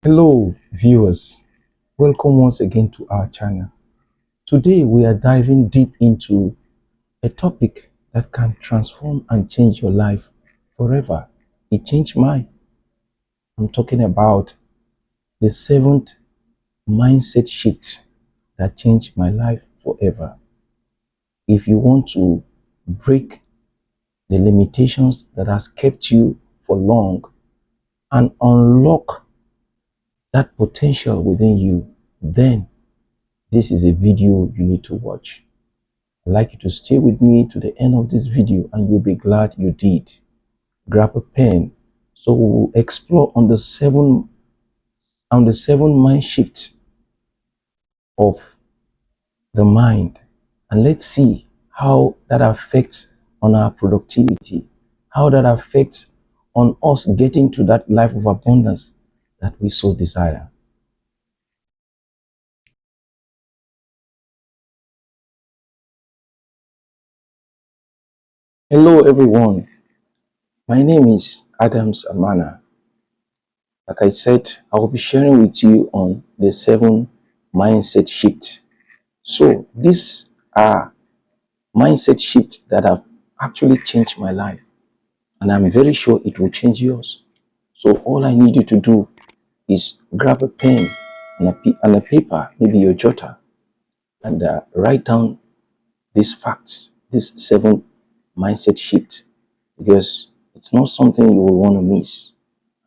Hello viewers, welcome once again to our channel. Today we are diving deep into a topic that can transform and change your life forever. It changed mine. I'm talking about the seventh mindset shift that changed my life forever. If you want to break the limitations that has kept you for long and unlock that potential within you, then this is a video you need to watch. I'd like you to stay with me to the end of this video and you'll be glad you did. Grab a pen so we'll explore on the seven mind shift of the mind, and let's see how that affects on our productivity, how that affects on us getting to that life of abundance that we so desire. Hello everyone, my name is Adams Amana. Like I said, I will be sharing with you on the seven mindset shift. So these are mindset shifts that have actually changed my life, and I'm very sure it will change yours. So all I need you to do is grab a pen and a paper, maybe your jotter, and write down these facts, these seven mindset shifts, because it's not something you will want to miss.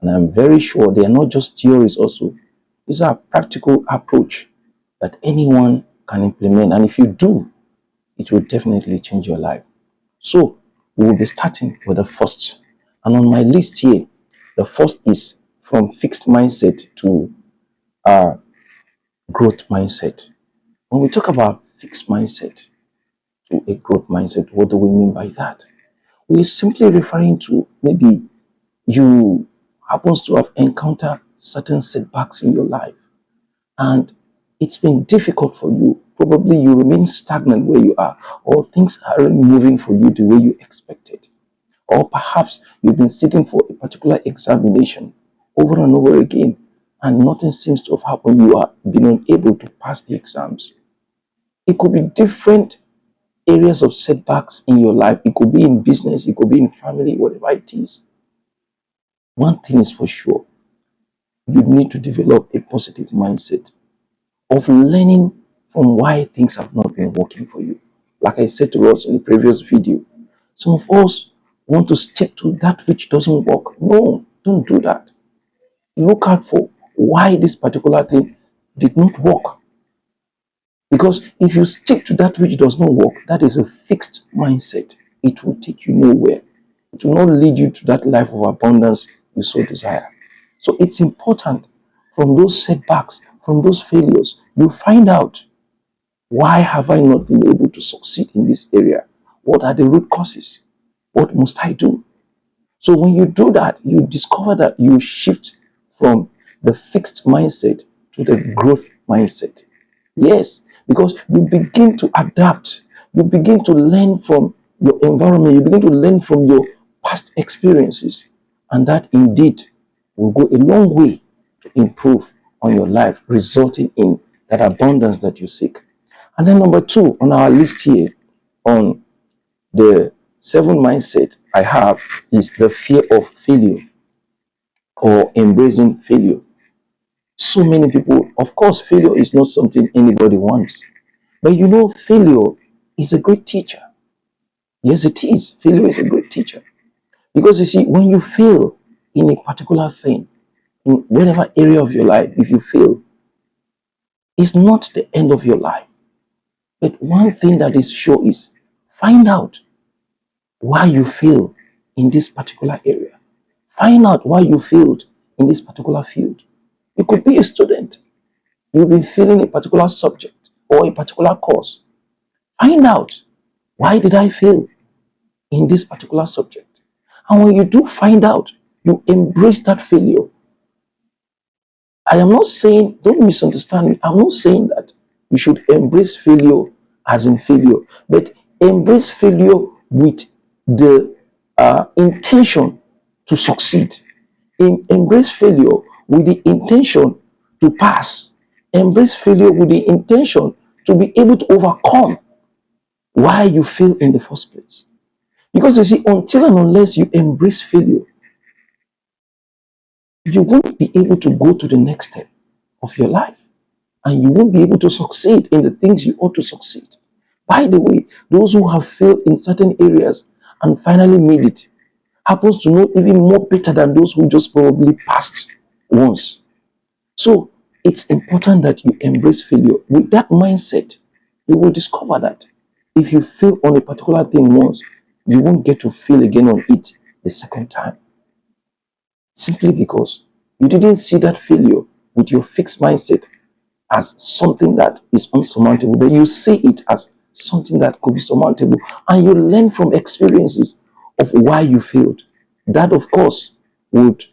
And I'm very sure they are not just theories also. These are practical approach that anyone can implement. And if you do, it will definitely change your life. So we will be starting with the first. And on my list here, the first is from fixed mindset to uh, growth mindset. When we talk about fixed mindset to a growth mindset, what do we mean by that? We're simply referring to maybe you happens to have encountered certain setbacks in your life and it's been difficult for you. Probably you remain stagnant where you are, or things aren't moving for you the way you expected. Or perhaps you've been sitting for a particular examination over and over again and nothing seems to have happened. You are being unable to pass the exams. It could be different areas of setbacks in your life. It could be in business, it could be in family, whatever it is. One thing is for sure, you need to develop a positive mindset of learning from why things have not been working for you. Like I said to us in the previous video, some of us want to stick to that which doesn't work. No, don't do that. Look out for why this particular thing did not work. Because if you stick to that which does not work, that is a fixed mindset. It will take you nowhere. It will not lead you to that life of abundance you so desire. So it's important from those setbacks, from those failures, you find out, why have I not been able to succeed in this area? What are the root causes? What must I do? So when you do that, you discover that you shift from the fixed mindset to the growth mindset. Yes, because you begin to adapt. You begin to learn from your environment. You begin to learn from your past experiences. And that indeed will go a long way to improve on your life, resulting in that abundance that you seek. And then number two on our list here on the seven mindset I have is the fear of failure or embracing failure. So many people, of course, failure is not something anybody wants. But you know, failure is a great teacher. Yes, it is. Failure is a great teacher. Because you see, when you fail in a particular thing, in whatever area of your life, if you fail, it's not the end of your life. But one thing that is sure is find out why you fail in this particular area. Find out why you failed in this particular field. You could be a student. You've been failing a particular subject or a particular course. Find out, why did I fail in this particular subject? And when you do find out, you embrace that failure. I am not saying, don't misunderstand me, I'm not saying that you should embrace failure as in failure, but embrace failure with the intention to succeed. Embrace failure with the intention to pass. Embrace failure with the intention to be able to overcome why you fail in the first place. Because you see, until and unless you embrace failure, you won't be able to go to the next step of your life. And you won't be able to succeed in the things you ought to succeed. By the way, those who have failed in certain areas and finally made it happens to know even more better than those who just probably passed once. So it's important that you embrace failure. With that mindset, you will discover that if you fail on a particular thing once, you won't get to fail again on it the second time. Simply because you didn't see that failure with your fixed mindset as something that is unsurmountable, but you see it as something that could be surmountable, and you learn from experiences of why you failed. That, of course, would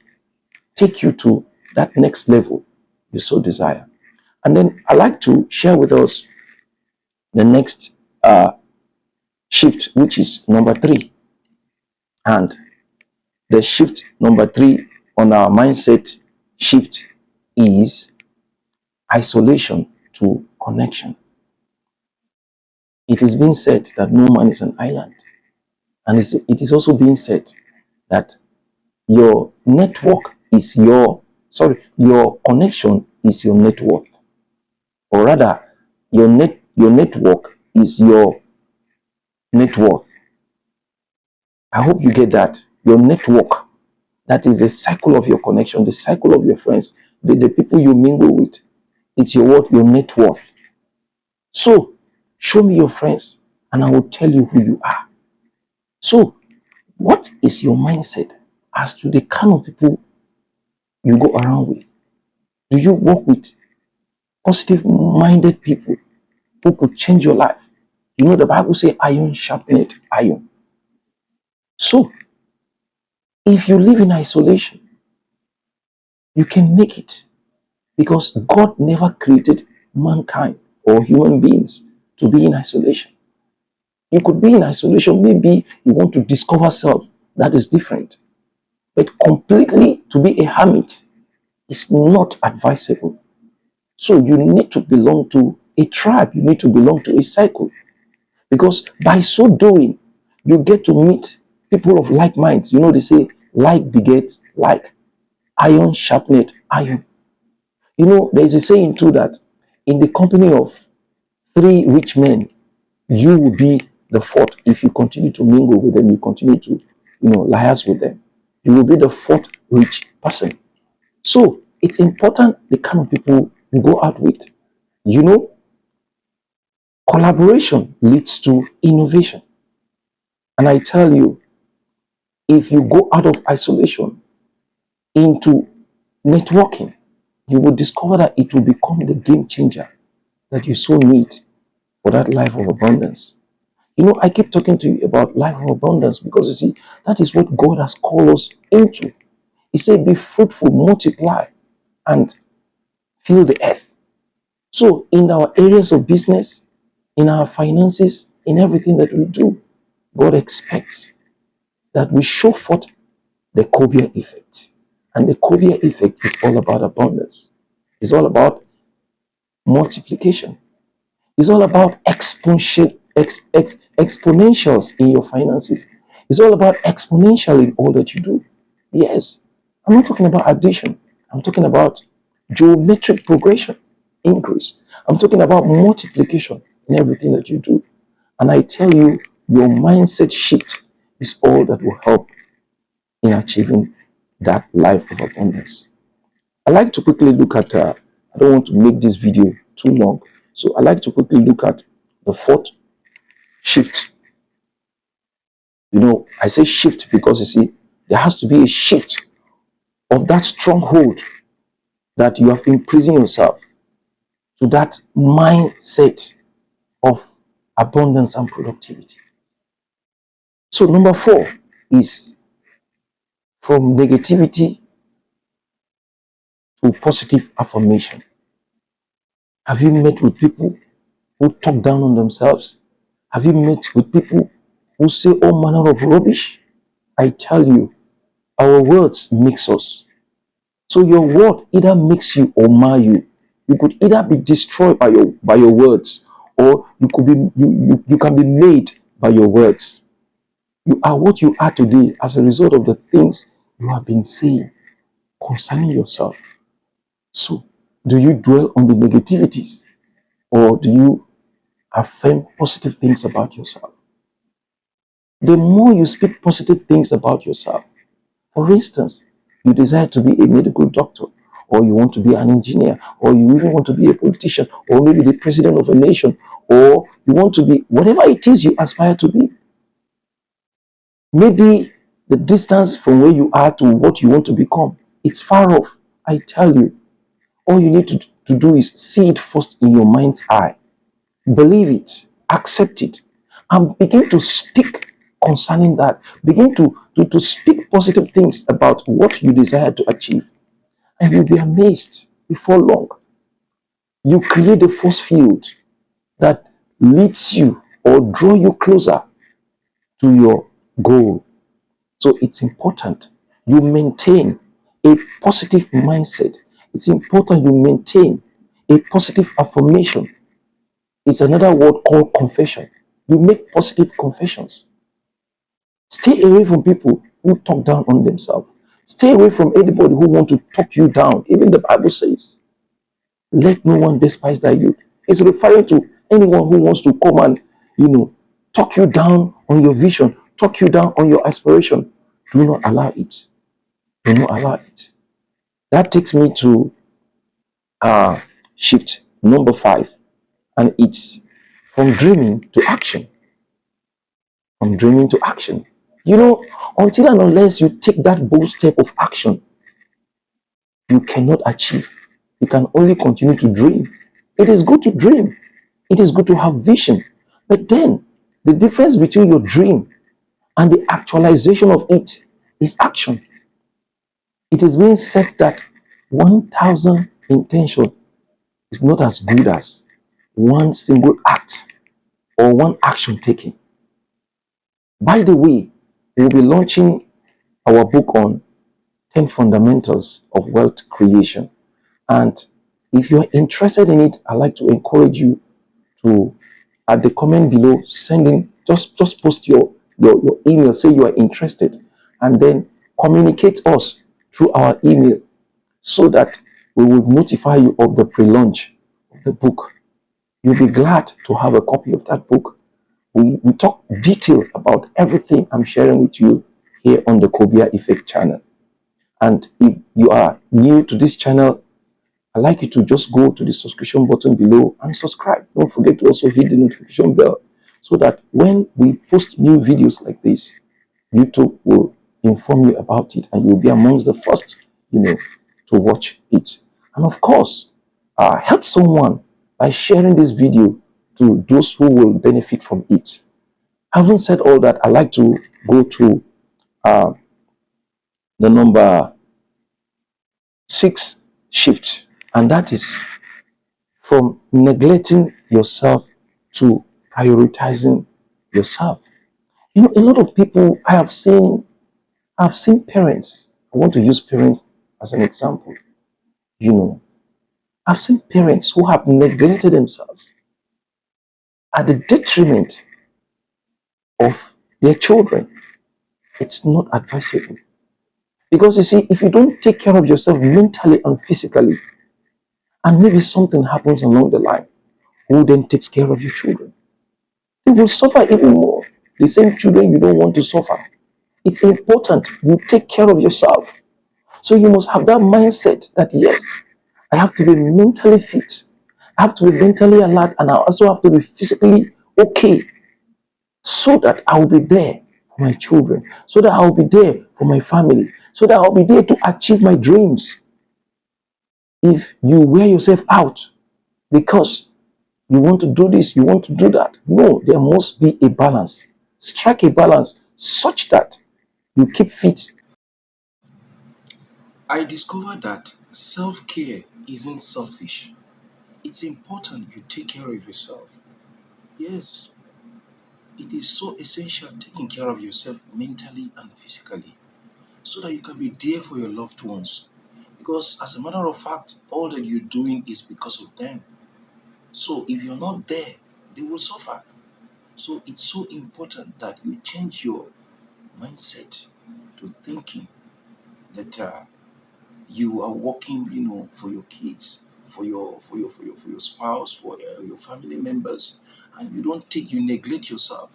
take you to that next level you so desire. And then I like to share with us the next shift, which is number 3. And the shift number 3 on our mindset shift is isolation to connection. It is being said that no man is an island. And it is also being said that your network is your connection is your net worth. Or rather, your network is your net worth. I hope you get that. Your network, that is the cycle of your connection, the cycle of your friends, the people you mingle with. It's your what? Your net worth. So, show me your friends and I will tell you who you are. So, what is your mindset as to the kind of people you go around with? Do you work with positive-minded people who could change your life? You know, the Bible says iron sharpeneth iron. So, if you live in isolation, you can make it because God never created mankind or human beings to be in isolation. You could be in isolation. Maybe you want to discover self. That is different. But completely to be a hermit is not advisable. So you need to belong to a tribe. You need to belong to a cycle. Because by so doing, you get to meet people of like minds. You know, they say like begets like. Iron sharpened iron. You know, there is a saying too that in the company of 3 rich men, you will be the fourth. If you continue to mingle with them, you continue to, liars with them, you will be the fourth rich person. So it's important the kind of people you go out with. You know, collaboration leads to innovation. And I tell you, if you go out of isolation into networking, you will discover that it will become the game changer that you so need for that life of abundance. You know, I keep talking to you about life of abundance because you see, that is what God has called us into. He said, be fruitful, multiply, and fill the earth. So in our areas of business, in our finances, in everything that we do, God expects that we show forth the Copia effect. And the Copia effect is all about abundance. It's all about multiplication. It's all about exponentials in your finances. It's all about exponential in all that you do. Yes, I'm not talking about addition. I'm talking about geometric progression, increase. I'm talking about multiplication in everything that you do. And I tell you, your mindset shift is all that will help in achieving that life of abundance. I like to quickly look at, I don't want to make this video too long, so I like to quickly look at the 4th shift. You know, I say shift because you see, there has to be a shift of that stronghold that you have imprisoned yourself to that mindset of abundance and productivity. So number 4 is from negativity to positive affirmation. Have you met with people who talk down on themselves? Have you met with people who say all manner of rubbish? I tell you, our words mix us. So your word either makes you or mar you. You could either be destroyed by your words, or you can be made by your words. You are what you are today as a result of the things you have been saying concerning yourself. So, do you dwell on the negativities, or do you affirm positive things about yourself? The more you speak positive things about yourself, for instance, you desire to be a medical doctor, or you want to be an engineer, or you even want to be a politician, or maybe the president of a nation, or you want to be whatever it is you aspire to be. Maybe the distance from where you are to what you want to become, it's far off. I tell you, all you need to do is see it first in your mind's eye. Believe it, accept it, and begin to speak concerning that. Begin to speak positive things about what you desire to achieve. And you'll be amazed before long. You create a force field that leads you or draw you closer to your goal. So it's important you maintain a positive mindset. It's important you maintain a positive affirmation. It's another word called confession. You make positive confessions. Stay away from people who talk down on themselves. Stay away from anybody who want to talk you down. Even the Bible says, let no one despise thy youth. It's referring to anyone who wants to come and, talk you down on your vision, talk you down on your aspiration. Do not allow it. Do not allow it. That takes me to shift number 5, and it's from dreaming to action. From dreaming to action. Until and unless you take that bold step of action, you cannot achieve. You can only continue to dream. It is good to dream. It is good to have vision. But then the difference between your dream and the actualization of it is action. It is being said that 1,000 intention is not as good as one single act or one action taken. By the way, we'll be launching our book on 10 fundamentals of wealth creation. And if you're interested in it, I'd like to encourage you to, at the comment below, send in, just post your email, say you are interested, and then communicate us through our email so that we will notify you of the pre-launch of the book. You'll be glad to have a copy of that book. We talk detail about everything I'm sharing with you here on the Copia Effect channel. And if you are new to this channel, I'd like you to just go to the subscription button below and subscribe. Don't forget to also hit the notification bell so that when we post new videos like this, YouTube will inform you about it and you'll be amongst the first, to watch it. And of course, help someone by sharing this video to those who will benefit from it. Having said all that, I'd like to go to uh, the number 6 shift, and that is from neglecting yourself to prioritizing yourself. A lot of people I've seen parents. I want to use parents as an example. You know, I've seen parents who have neglected themselves at the detriment of their children. It's not advisable. Because you see, if you don't take care of yourself mentally and physically, and maybe something happens along the line, who then takes care of your children? They will suffer even more. The same children you don't want to suffer. It's important you take care of yourself. So you must have that mindset that yes, I have to be mentally fit. I have to be mentally alert, and I also have to be physically okay so that I will be there for my children, so that I will be there for my family, so that I'll be there to achieve my dreams. If you wear yourself out because you want to do this, you want to do that, no, there must be a balance. Strike a balance such that you keep fit. I discovered that self care isn't selfish. It's important you take care of yourself. Yes, it is so essential taking care of yourself mentally and physically so that you can be there for your loved ones. Because as a matter of fact, all that you're doing is because of them. So if you're not there, they will suffer. So it's so important that you change your mindset to thinking that you are working, for your kids, for your spouse, for your family members, and you neglect yourself.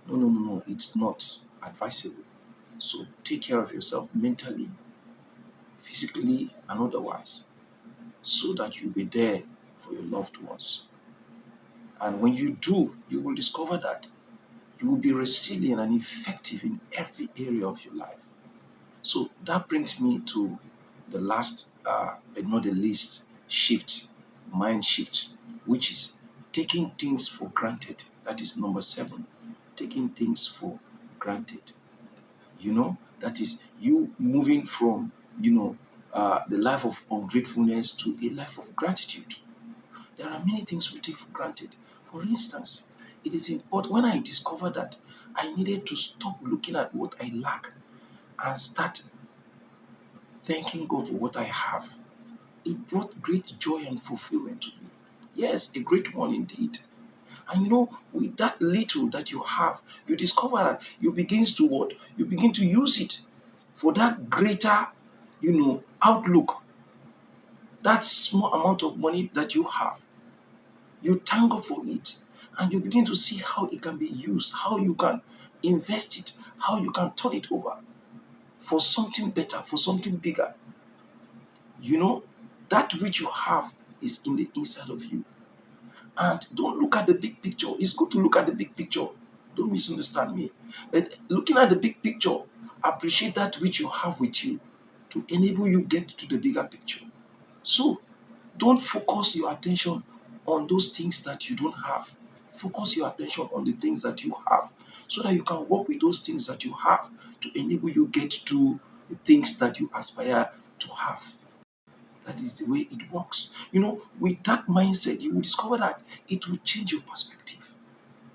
No, no, no, no. It's not advisable. So take care of yourself mentally, physically, and otherwise, so that you'll be there for your loved ones. And when you do, you will discover that you will be resilient and effective in every area of your life. So that brings me to the last, but not the least, mind shift, which is taking things for granted. That is number 7, taking things for granted. That is you moving from, the life of ungratefulness to a life of gratitude. There are many things we take for granted. For instance, it is important when I discovered that I needed to stop looking at what I lack and start thanking God for what I have. It brought great joy and fulfillment to me. Yes, a great one indeed. And with that little that you have, you discover that you begins to what? You begin to use it for that greater, outlook. That small amount of money that you have, you thank God for it, and you begin to see how it can be used, how you can invest it, how you can turn it over for something better, for something bigger. You know, that which you have is in the inside of you. And don't look at the big picture. It's good to look at the big picture. Don't misunderstand me. But looking at the big picture, appreciate that which you have with you to enable you get to the bigger picture. So don't focus your attention on those things that you don't have. Focus your attention on the things that you have so that you can work with those things that you have to enable you get to the things that you aspire to have. That is the way it works. With that mindset, you will discover that it will change your perspective.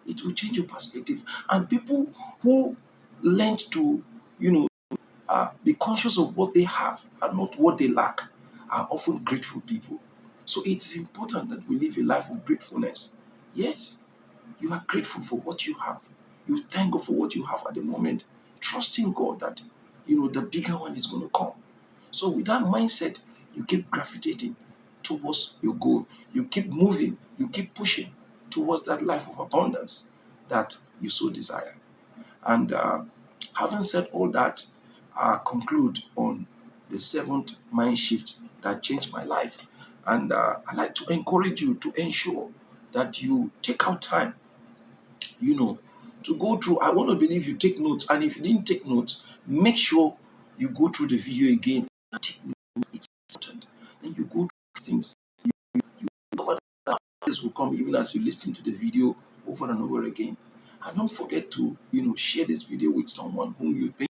It will change your perspective. And people who learn to, be conscious of what they have and not what they lack are often grateful people. So it is important that we live a life of gratefulness. Yes, you are grateful for what you have. You thank God for what you have at the moment, trusting God that the bigger one is going to come. So with that mindset, you keep gravitating towards your goal. You keep moving. You keep pushing towards that life of abundance that you so desire. And having said all that, I conclude on the 7th mind shift that changed my life. And I like to encourage you to ensure that you take out time, you know, to go through. I want to believe you take notes. And if you didn't take notes, make sure you go through the video again. Take notes. It's important. Then you go through things. You know that this will come even as you listen to the video over and over again. And don't forget to, share this video with someone whom you think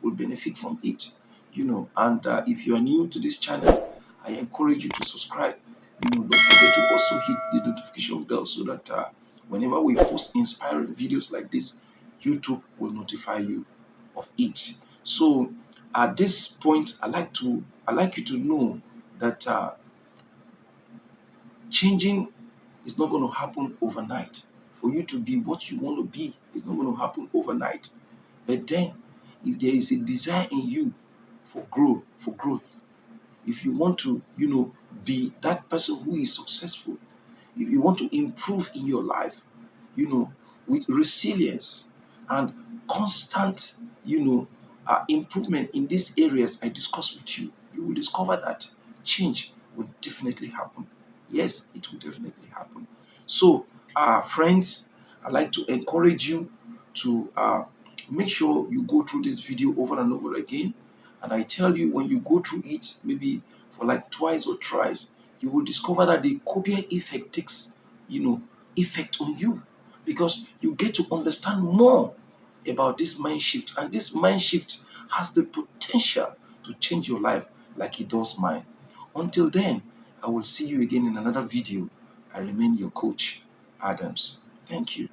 will benefit from it. And if you are new to this channel, I encourage you to subscribe. Don't forget to also hit the notification bell so that whenever we post inspiring videos like this, YouTube will notify you of it. So at this point, I like you to know that changing is not going to happen overnight. For you to be what you want to be, it's not going to happen overnight. But then, if there is a desire in you for growth, if you want to, be that person who is successful, if you want to improve in your life, with resilience and constant, improvement in these areas I discussed with you, you will discover that change will definitely happen. Yes, it will definitely happen. So, friends, I'd like to encourage you to make sure you go through this video over and over again. And I tell you, when you go through it, maybe for like twice or thrice, you will discover that the Copia effect takes, effect on you because you get to understand more about this mind shift. And this mind shift has the potential to change your life like it does mine. Until then, I will see you again in another video. I remain your coach, Adams. Thank you.